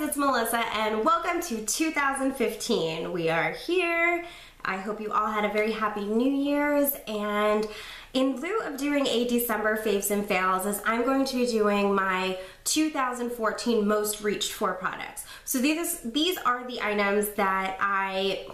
it's Melissa and welcome to 2015. We are here. I hope you all had a very happy New Year's, and in lieu of doing a December faves and fails, as I'm going to be doing my 2014 most reached for products. So these are the items that I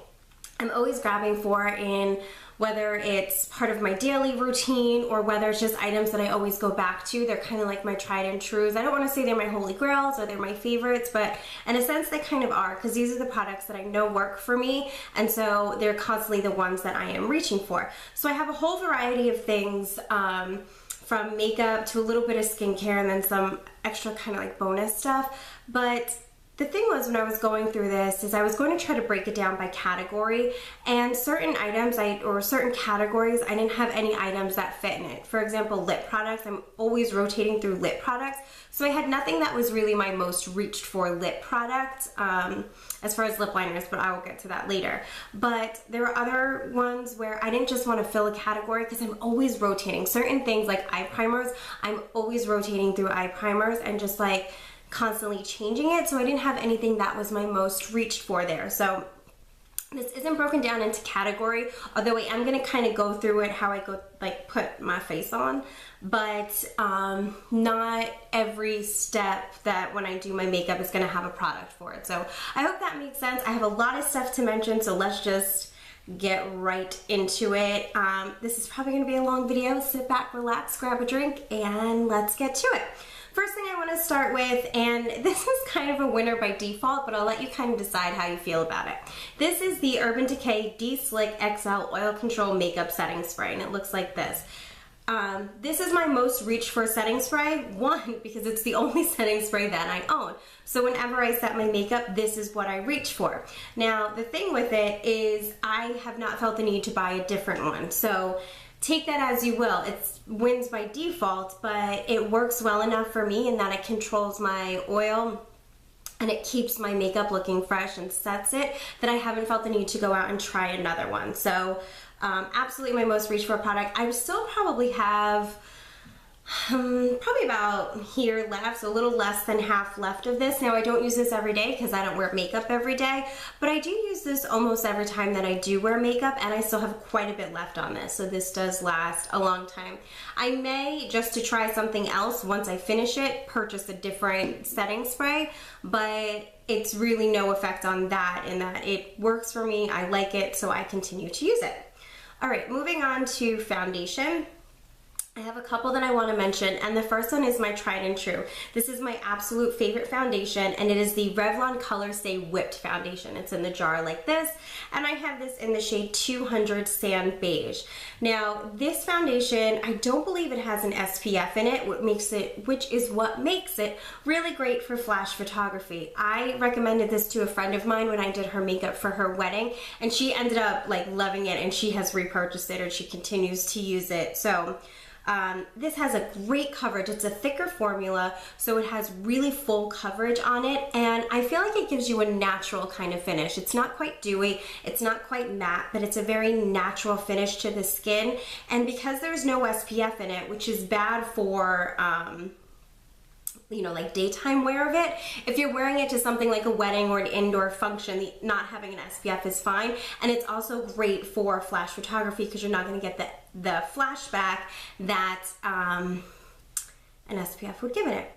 am always grabbing for, in whether it's part of my daily routine or whether it's just items that I always go back to. They're kind of like my tried and trues. I don't want to say they're my holy grails or they're my favorites, but in a sense they kind of are, because these are the products that I know work for me, and so they're constantly the ones that I am reaching for. So I have a whole variety of things, from makeup to a little bit of skincare and then some extra kind of like bonus stuff. But the thing was, when I was going through this, is I was going to try to break it down by category, and certain items or certain categories, I didn't have any items that fit in it. For example, lip products, I'm always rotating through lip products, so I had nothing that was really my most reached for lip product as far as lip liners, but I will get to that later. But there were other ones where I didn't just want to fill a category, because I'm always rotating. Certain things like eye primers, I'm always rotating through eye primers and just like constantly changing it, so I didn't have anything that was my most reached for there. So this isn't broken down into category, although I am going to kind of go through it how I go, like, put my face on, but not every step that when I do my makeup is going to have a product for it. So I hope that makes sense. I have a lot of stuff to mention, so let's just get right into it. This is probably going to be a long video. Sit back, relax, grab a drink, and let's get to it. First thing I want to start with, and this is kind of a winner by default, but I'll let you kind of decide how you feel about it. This is the Urban Decay De-Slick XL Oil Control Makeup Setting Spray, and it looks like this. This is my most reached for setting spray. One, because it's the only setting spray that I own. So whenever I set my makeup, this is what I reach for. Now, the thing with it is I have not felt the need to buy a different one. So take that as you will. It wins by default, but it works well enough for me in that it controls my oil and it keeps my makeup looking fresh and sets it, that I haven't felt the need to go out and try another one. So absolutely my most reached for product. I still probably have probably about here left, so a little less than half left of this. Now, I don't use this every day because I don't wear makeup every day, but I do use this almost every time that I do wear makeup, and I still have quite a bit left on this, so this does last a long time. I may, just to try something else once I finish it, purchase a different setting spray, but it's really no effect on that, in that it works for me, I like it, so I continue to use it. All right, moving on to foundation. I have a couple that I want to mention, and the first one is my tried and true. This is my absolute favorite foundation, and it is the Revlon Colorstay Whipped Foundation. It's in the jar like this, and I have this in the shade 200 Sand Beige. Now, this foundation, I don't believe it has an SPF in it, which is what makes it really great for flash photography. I recommended this to a friend of mine when I did her makeup for her wedding, and she ended up like loving it, and she has repurchased it, or she continues to use it. So this has a great coverage. It's a thicker formula, so it has really full coverage on it, and I feel like it gives you a natural kind of finish. It's not quite dewy, it's not quite matte, but it's a very natural finish to the skin, and because there's no SPF in it, which is bad for you know, like daytime wear of it. If you're wearing it to something like a wedding or an indoor function, not having an SPF is fine. And it's also great for flash photography, because you're not going to get the flashback that an SPF would give it.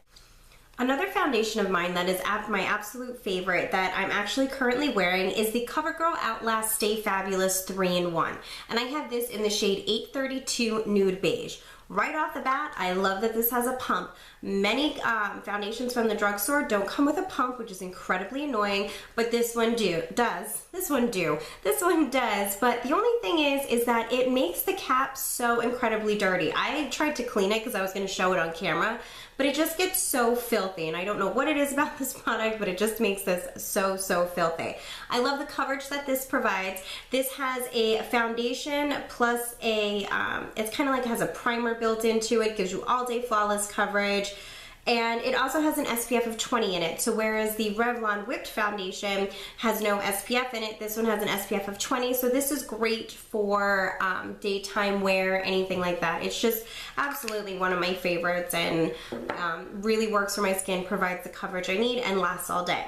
Another foundation of mine that is my absolute favorite that I'm actually currently wearing is the Covergirl Outlast Stay Fabulous 3-in-1. And I have this in the shade 832 Nude Beige. Right off the bat, I love that this has a pump. Many foundations from the drugstore don't come with a pump, which is incredibly annoying, but this one does. This one does, but the only thing is that it makes the cap so incredibly dirty. I tried to clean it because I was going to show it on camera, but it just gets so filthy, and I don't know what it is about this product, but it just makes this so filthy. I love the coverage that this provides. This has a foundation plus a, it's kind of like it has a primer built into it, gives you all day flawless coverage. And it also has an SPF of 20 in it. So whereas the Revlon Whipped Foundation has no SPF in it, this one has an SPF of 20. So this is great for daytime wear, anything like that. It's just absolutely one of my favorites, and really works for my skin, provides the coverage I need, and lasts all day.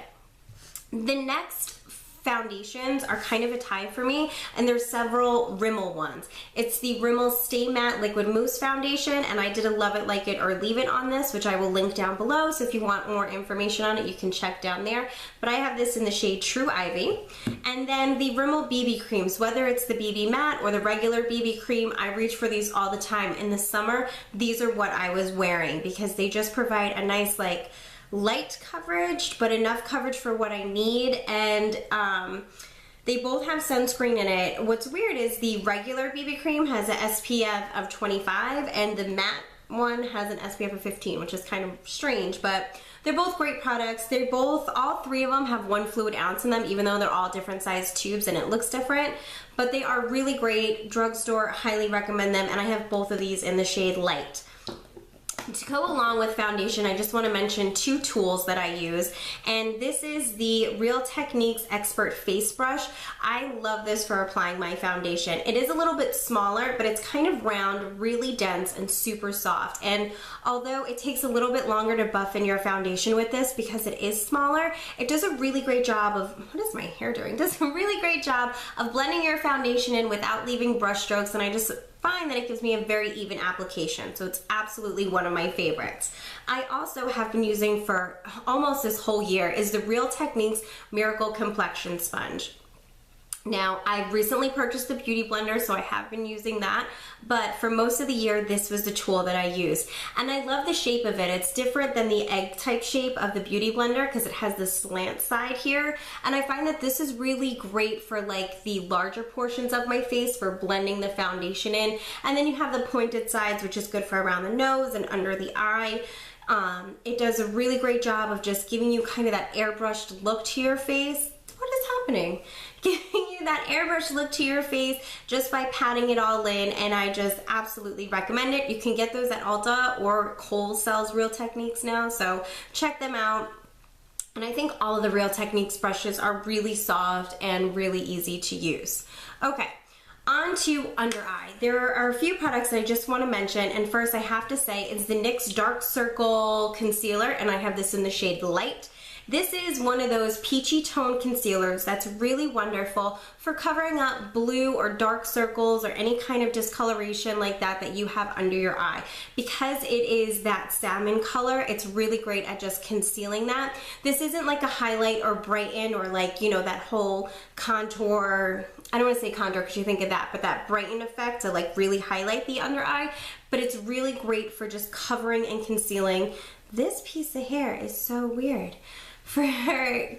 The next foundations are kind of a tie for me, and there's several Rimmel ones. It's the Rimmel Stay Matte Liquid Mousse Foundation, and I did a Love It, Like It, or Leave It on this, which I will link down below, so if you want more information on it, you can check down there. But I have this in the shade True Ivy. And then the Rimmel BB creams, whether it's the BB Matte or the regular BB cream, I reach for these all the time. In the summer, these are what I was wearing because they just provide a nice, like, light coverage, but enough coverage for what I need, and they both have sunscreen in it. What's weird is the regular BB cream has an SPF of 25, and the matte one has an SPF of 15, which is kind of strange, but they're both great products. They're both, all three of them have 1 fluid ounce in them, even though they're all different size tubes and it looks different, but they are really great. Drugstore, highly recommend them, and I have both of these in the shade Light. To go along with foundation, I just want to mention 2 tools that I use, and this is the Real Techniques Expert Face Brush. I love this for applying my foundation. It is a little bit smaller, but it's kind of round, really dense, and super soft. And although it takes a little bit longer to buff in your foundation with this because it is smaller, it does a really great job of, what is my hair doing? It does a really great job of blending your foundation in without leaving brush strokes, and I just find that it gives me a very even application, so it's absolutely one of my favorites. I also have been using for almost this whole year is the Real Techniques Miracle Complexion Sponge. Now, I've recently purchased the Beauty Blender, so I have been using that, but for most of the year, this was the tool that I used. And I love the shape of it. It's different than the egg type shape of the Beauty Blender because it has the slant side here. And I find that this is really great for like the larger portions of my face for blending the foundation in. And then you have the pointed sides, which is good for around the nose and under the eye. It does a really great job of just giving you kind of that airbrushed look to your face. What is happening? Giving you that airbrush look to your face just by patting it all in, and I just absolutely recommend it. You can get those at Ulta, or Kohl's sells Real Techniques now, so check them out. And I think all of the Real Techniques brushes are really soft and really easy to use. Okay. On to under eye. There are a few products that I just want to mention, and first I have to say it's the NYX Dark Circle Concealer, and I have this in the shade Light. This is one of those peachy toned concealers that's really wonderful for covering up blue or dark circles or any kind of discoloration like that that you have under your eye. Because it is that salmon color, it's really great at just concealing that. This isn't like a highlight or brighten or like, you know, that whole contour, I don't want to say contour because you think of that, but that brighten effect to like really highlight the under eye. But it's really great for just covering and concealing. This piece of hair is so weird. For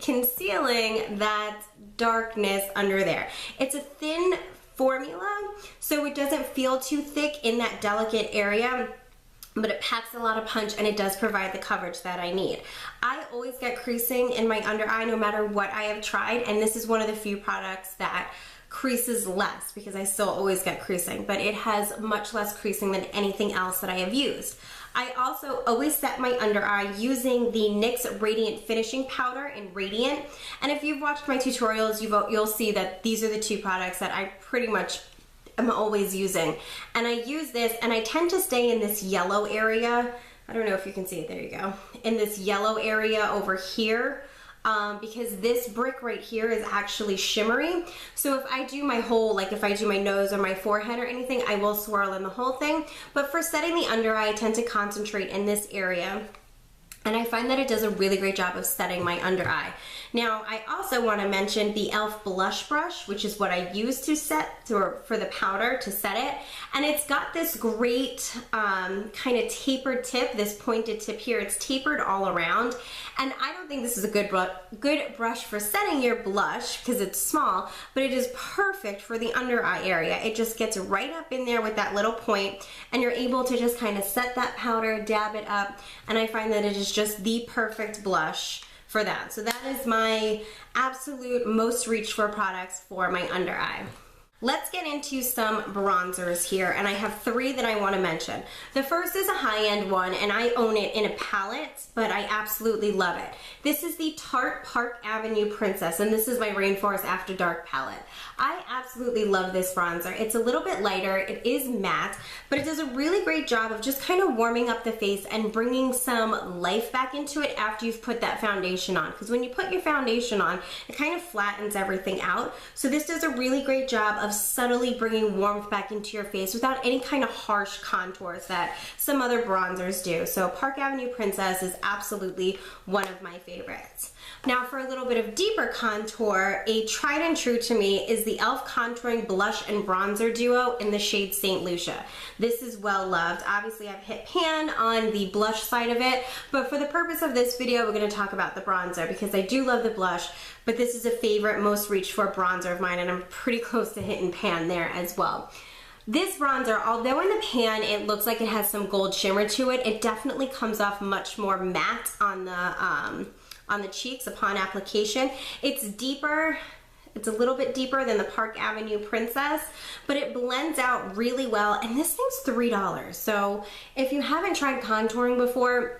concealing that darkness under there. It's a thin formula, so it doesn't feel too thick in that delicate area, but it packs a lot of punch and it does provide the coverage that I need. I always get creasing in my under eye no matter what I have tried, and this is one of the few products that creases less because I still always get creasing, but it has much less creasing than anything else that I have used. I also always set my under eye using the NYX Radiant Finishing Powder in Radiant. And if you've watched my tutorials, you'll see that these are the 2 products that I pretty much am always using. And I use this, and I tend to stay in this yellow area. I don't know if you can see it, there you go. In this yellow area over here. Because this brick right here is actually shimmery. So if I do my whole, like if I do my nose or my forehead or anything, I will swirl in the whole thing. But for setting the under eye, I tend to concentrate in this area. And I find that it does a really great job of setting my under eye. Now, I also want to mention the e.l.f. blush brush, which is what I use to set, or for the powder to set it. And it's got this great kind of tapered tip, this pointed tip here. It's tapered all around. And I don't think this is a good brush for setting your blush because it's small, but it is perfect for the under eye area. It just gets right up in there with that little point, and you're able to just kind of set that powder, dab it up, and I find that it is just the perfect blush for that. So that is my absolute most reached for products for my under eye. let's get into some bronzers here, and I have 3 that I want to mention. The first is a high-end one, and I own it in a palette, but I absolutely love it. This is the Tarte Park Avenue Princess, and this is my Rainforest After Dark palette. I absolutely love this bronzer. It's a little bit lighter, it is matte, but it does a really great job of just kind of warming up the face and bringing some life back into it after you've put that foundation on. Because when you put your foundation on, it kind of flattens everything out. So this does a really great job of subtly bringing warmth back into your face without any kind of harsh contours that some other bronzers do. So Park Avenue Princess is absolutely one of my favorites. Now for a little bit of deeper contour, a tried and true to me is the e.l.f. Contouring Blush and Bronzer Duo in the shade St. Lucia. This is well loved. Obviously I've hit pan on the blush side of it, but for the purpose of this video, we're going to talk about the bronzer because I do love the blush, but this is a favorite, most reached for bronzer of mine, and I'm pretty close to hitting pan there as well. This bronzer, although in the pan it looks like it has some gold shimmer to it, it definitely comes off much more matte on the cheeks upon application. It's deeper. It's a little bit deeper than the Park Avenue Princess, but it blends out really well, and this thing's $3. So if you haven't tried contouring before,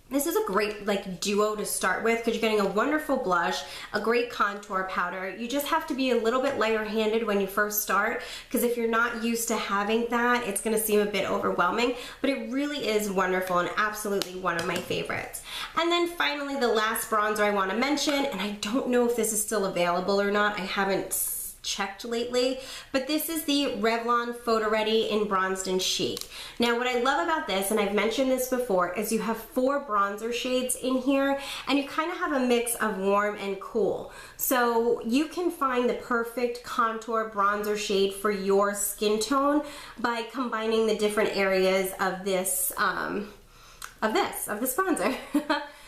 this is a great duo to start with because you're getting a wonderful blush, a great contour powder. You just have to be a little bit lighter handed when you first start because if you're not used to having that, it's going to seem a bit overwhelming, but it really is wonderful and absolutely one of my favorites. And then finally, the last bronzer I want to mention, and I don't know if this is still available or not, I haven't checked lately, but this is the Revlon Photoready in Bronston Chic. Now what I love about this, and I've mentioned this before, is you have 4 bronzer shades in here and you kind of have a mix of warm and cool. So you can find the perfect contour bronzer shade for your skin tone by combining the different areas of this bronzer.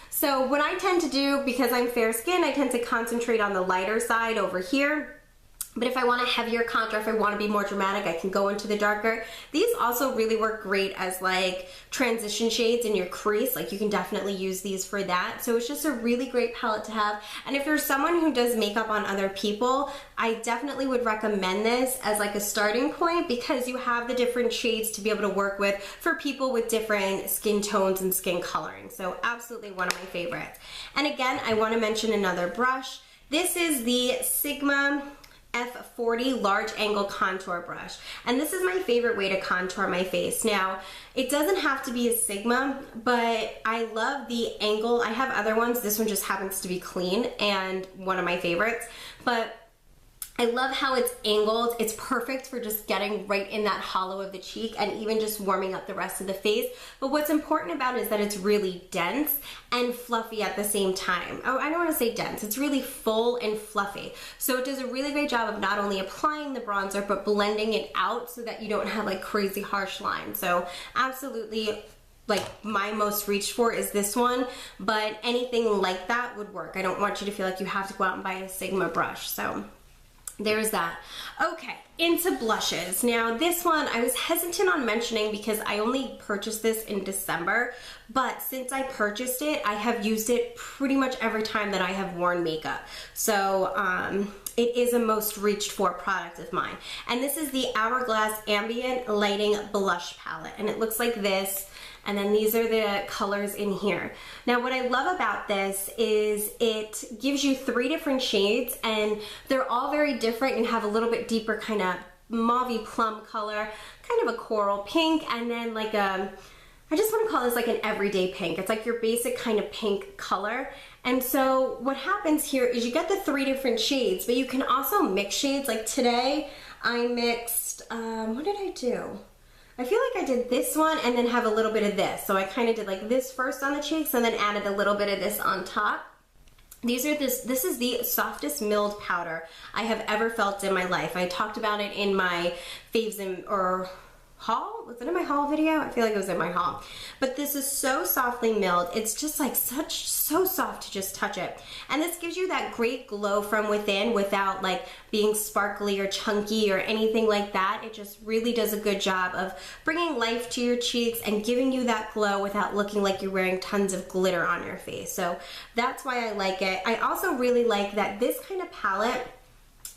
So what I tend to do, because I'm fair skinned, I tend to concentrate on the lighter side over here. But if I want a heavier contour, if I want to be more dramatic, I can go into the darker. These also really work great as like transition shades in your crease. Like you can definitely use these for that. So it's just a really great palette to have. And if you're someone who does makeup on other people, I definitely would recommend this as like a starting point because you have the different shades to be able to work with for people with different skin tones and skin coloring. So absolutely one of my favorites. And again, I want to mention another brush. This is the Sigma F40 large angle contour brush, and this is my favorite way to contour my face. Now it doesn't have to be a Sigma, but I love the angle. I have other ones, this one just happens to be clean and one of my favorites, but I love how it's angled. It's perfect for just getting right in that hollow of the cheek and even just warming up the rest of the face. But what's important about it is that it's really dense and fluffy at the same time. Oh, I don't want to say dense. It's really full and fluffy. So it does a really great job of not only applying the bronzer, but blending it out so that you don't have like crazy harsh lines. So absolutely, like my most reached for is this one, but anything like that would work. I don't want you to feel like you have to go out and buy a Sigma brush. So there's that. Okay, into blushes. Now this one I was hesitant on mentioning because I only purchased this in December, but since I purchased it, I have used it pretty much every time that I have worn makeup. So it is a most reached for product of mine. And this is the Hourglass Ambient Lighting Blush Palette, and it looks like this. And then these are the colors in here. Now what I love about this is it gives you 3 different shades and they're all very different. You have a little bit deeper kind of mauvey plum color, kind of a coral pink, and then like a, I just want to call this like an everyday pink. It's like your basic kind of pink color. And so what happens here is you get the 3 different shades, but you can also mix shades. Like today I mixed, what did I do? I feel like I did this one and then have a little bit of this. So I kind of did like this first on the cheeks and then added a little bit of this on top. This is the softest milled powder I have ever felt in my life. I talked about it in my faves or haul? Was it in my haul video? I feel like it was in my haul. But this is so softly milled. It's just like so soft to just touch it. And this gives you that great glow from within without like being sparkly or chunky or anything like that. It just really does a good job of bringing life to your cheeks and giving you that glow without looking like you're wearing tons of glitter on your face. So that's why I like it. I also really like that this kind of palette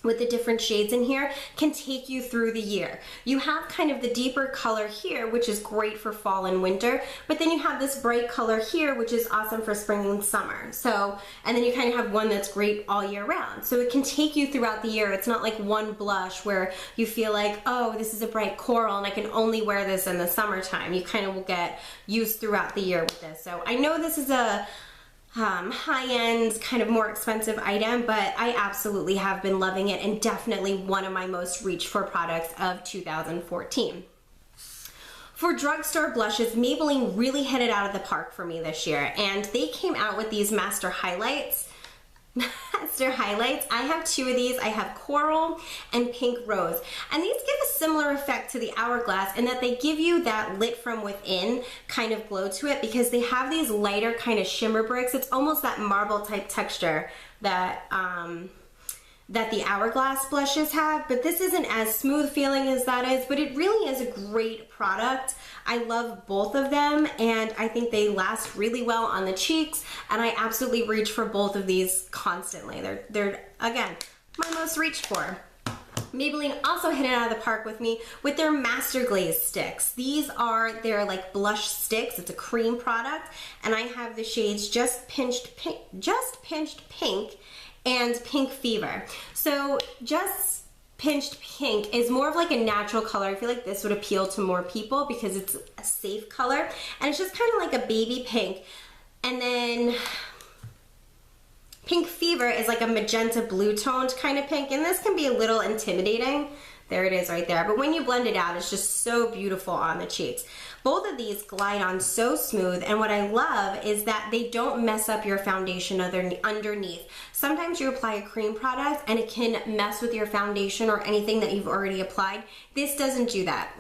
with the different shades in here can take you through the year. You have kind of the deeper color here, which is great for fall and winter, but then you have this bright color here, which is awesome for spring and summer. So, and then you kind of have one that's great all year round. So it can take you throughout the year. It's not like one blush where you feel like, oh, this is a bright coral and I can only wear this in the summertime. You kind of will get used throughout the year with this. So I know this is a high-end, kind of more expensive item, but I absolutely have been loving it and definitely one of my most reached for products of 2014. For drugstore blushes, Maybelline really hit it out of the park for me this year, and they came out with these Master Highlights. I have two of these. I have Coral and Pink Rose, and these give a similar effect to the Hourglass in that they give you that lit from within kind of glow to it because they have these lighter kind of shimmer bricks. It's almost that marble type texture that that the Hourglass blushes have, but this isn't as smooth feeling as that is, but it really is a great product. I love both of them, and I think they last really well on the cheeks, and I absolutely reach for both of these constantly. They're again, my most reached for. Maybelline also hit it out of the park with me with their Master Glaze sticks. These are their like blush sticks. It's a cream product, and I have the shades Just Pinched Pink and Pink Fever. So Just Pinched Pink is more of like a natural color. I feel like this would appeal to more people because it's a safe color, and it's just kind of like a baby pink. And then Pink Fever is like a magenta blue toned kind of pink, and this can be a little intimidating. There it is right there. But when you blend it out, it's just so beautiful on the cheeks. Both of these glide on so smooth, and what I love is that they don't mess up your foundation underneath. Sometimes you apply a cream product and it can mess with your foundation or anything that you've already applied. This doesn't do that.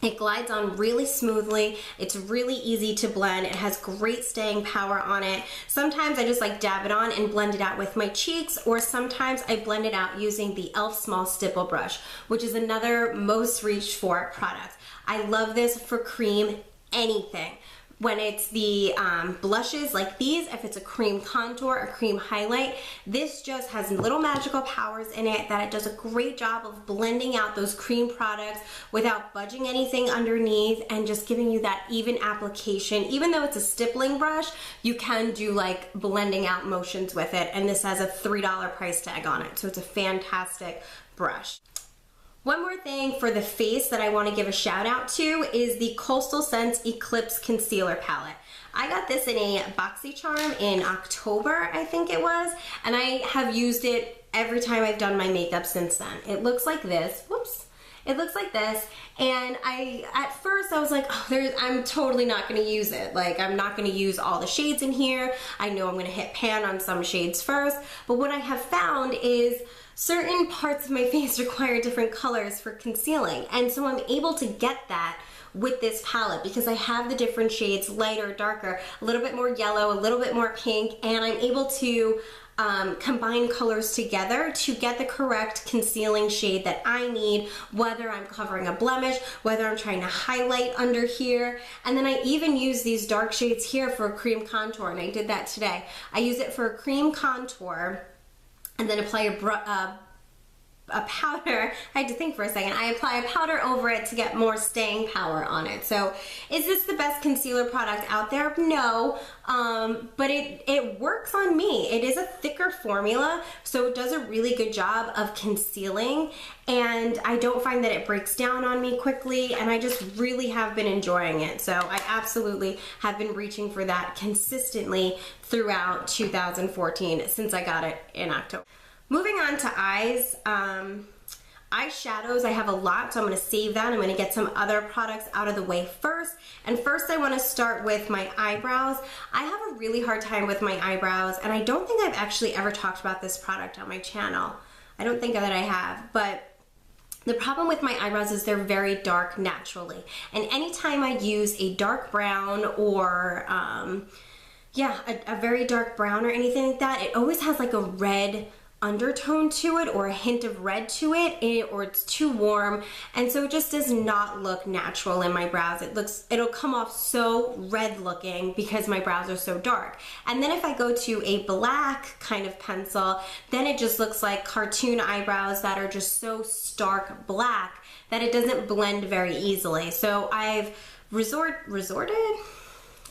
It glides on really smoothly. It's really easy to blend. It has great staying power on it. Sometimes I just like dab it on and blend it out with my cheeks, or sometimes I blend it out using the e.l.f. Small Stipple brush, which is another most reached for product. I love this for cream anything. When it's the blushes like these, if it's a cream contour, a cream highlight, this just has little magical powers in it that it does a great job of blending out those cream products without budging anything underneath and just giving you that even application. Even though it's a stippling brush, you can do like blending out motions with it, and this has a $3 price tag on it, so it's a fantastic brush. One more thing for the face that I want to give a shout out to is the Coastal Scents Eclipse Concealer Palette. I got this in a BoxyCharm in October, I think it was, and I have used it every time I've done my makeup since then. It looks like this. Whoops. It looks like this, and at first I was like, oh, I'm totally not going to use it. Like, I'm not going to use all the shades in here. I know I'm going to hit pan on some shades first, but what I have found is certain parts of my face require different colors for concealing, and so I'm able to get that with this palette because I have the different shades, lighter, darker, a little bit more yellow, a little bit more pink, and I'm able to combine colors together to get the correct concealing shade that I need, whether I'm covering a blemish, whether I'm trying to highlight under here. And then I even use these dark shades here for a cream contour, and I did that today. I use it for a cream contour and then apply a powder. I had to think for a second. I apply a powder over it to get more staying power on it. So is this the best concealer product out there? No, but it works on me. It is a thicker formula, so it does a really good job of concealing, and I don't find that it breaks down on me quickly, and I just really have been enjoying it. So I absolutely have been reaching for that consistently throughout 2014 since I got it in October. Moving on to eyes, eyeshadows, I have a lot, so I'm going to save that. I'm going to get some other products out of the way first. And first I want to start with my eyebrows. I have a really hard time with my eyebrows, and I don't think I've actually ever talked about this product on my channel. I don't think that I have, but the problem with my eyebrows is they're very dark naturally. And anytime I use a dark brown or, a very dark brown or anything like that, it always has like a red undertone to it or a hint of red to it, or it's too warm, and so it just does not look natural in my brows. It'll come off so red looking because my brows are so dark. And then if I go to a black kind of pencil, then it just looks like cartoon eyebrows that are just so stark black that it doesn't blend very easily. So I've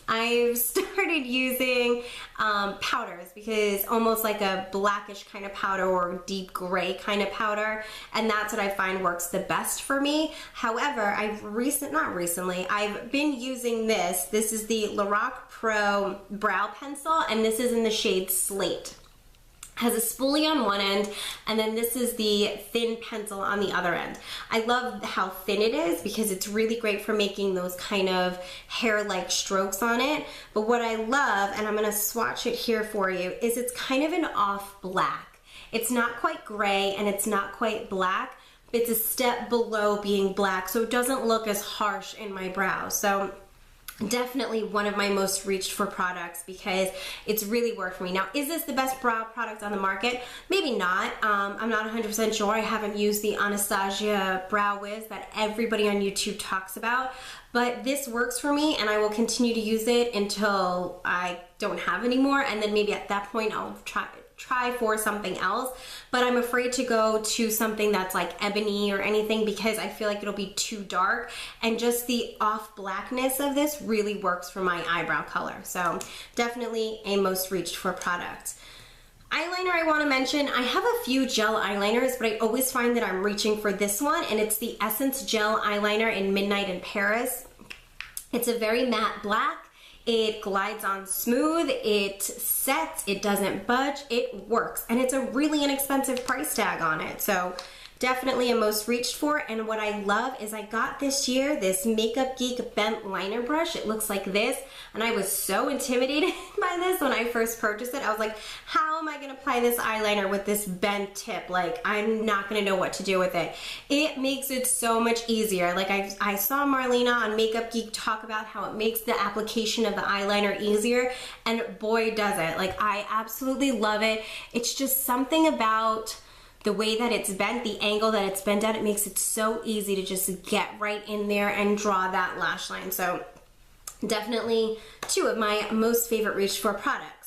I've started using powders, because almost like a blackish kind of powder or deep gray kind of powder, and that's what I find works the best for me. However, I've been using this. This is the Lorac Pro Brow Pencil, and this is in the shade Slate. Has a spoolie on one end, and then this is the thin pencil on the other end. I love how thin it is because it's really great for making those kind of hair-like strokes on it. But what I love, and I'm gonna swatch it here for you, is it's kind of an off black. It's not quite gray and it's not quite black. It's a step below being black, so it doesn't look as harsh in my brows. So definitely one of my most reached for products because it's really worked for me. Now, is this the best brow product on the market? Maybe not. I'm not 100% sure. I haven't used the Anastasia Brow Wiz that everybody on YouTube talks about, but this works for me, and I will continue to use it until I don't have any more, and then maybe at that point I'll try for something else. But I'm afraid to go to something that's like ebony or anything because I feel like it'll be too dark, and just the off blackness of this really works for my eyebrow color. So definitely a most reached for product. Eyeliner I want to mention, I have a few gel eyeliners, but I always find that I'm reaching for this one, and it's the Essence Gel Eyeliner in Midnight in Paris. It's a very matte black. It glides on smooth, it sets, it doesn't budge, it works, and it's a really inexpensive price tag on it. So definitely a most reached for. And what I love is I got this year this Makeup Geek bent liner brush. It looks like this, and I was so intimidated by this when I first purchased it. I was like, how am I gonna apply this eyeliner with this bent tip? Like, I'm not gonna know what to do with it. It makes it so much easier. Like, I saw Marlena on Makeup Geek talk about how it makes the application of the eyeliner easier, and boy does it. Like, I absolutely love it. It's just something about the way that it's bent, the angle that it's bent at, it makes it so easy to just get right in there and draw that lash line. So definitely two of my most favorite reach for products.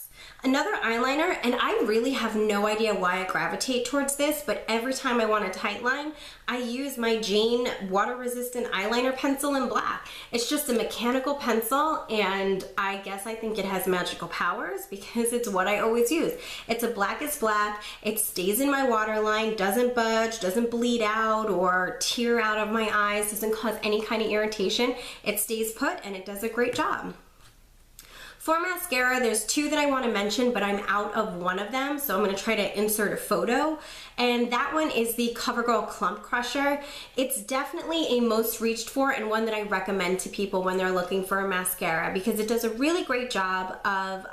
Another eyeliner, and I really have no idea why I gravitate towards this, but every time I want a tight line, I use my Jane water-resistant eyeliner pencil in black. It's just a mechanical pencil, and I guess I think it has magical powers because it's what I always use. It's a blackest black, it stays in my waterline, doesn't budge, doesn't bleed out or tear out of my eyes, doesn't cause any kind of irritation. It stays put, and it does a great job. For mascara, there's two that I want to mention, but I'm out of one of them, so I'm going to try to insert a photo. And that one is the Covergirl Clump Crusher. It's definitely a most reached for, and one that I recommend to people when they're looking for a mascara, because it does a really great job of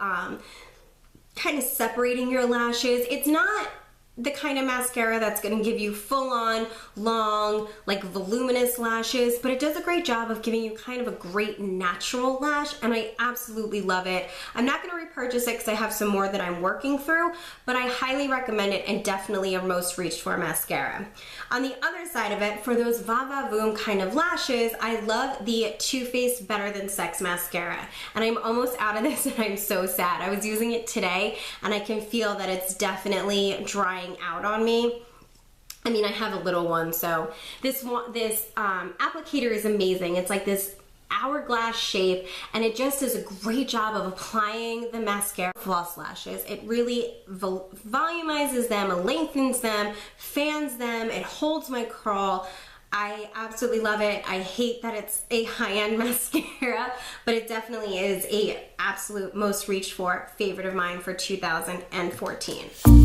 kind of separating your lashes. It's not the kind of mascara that's going to give you full-on, long, like voluminous lashes, but it does a great job of giving you kind of a great natural lash, and I absolutely love it. I'm not going to repurchase it because I have some more that I'm working through, but I highly recommend it, and definitely a most reached for mascara. On the other side of it, for those va va voom kind of lashes, I love the Too Faced Better Than Sex mascara, and I'm almost out of this, and I'm so sad. I was using it today, and I can feel that it's definitely drying out on me. I mean, I have a little one, so this applicator is amazing. It's like this hourglass shape, and it just does a great job of applying the mascara false lashes. It really volumizes them, it lengthens them, fans them, it holds my curl. I absolutely love it. I hate that it's a high-end mascara, but it definitely is a absolute most reached for favorite of mine for 2014.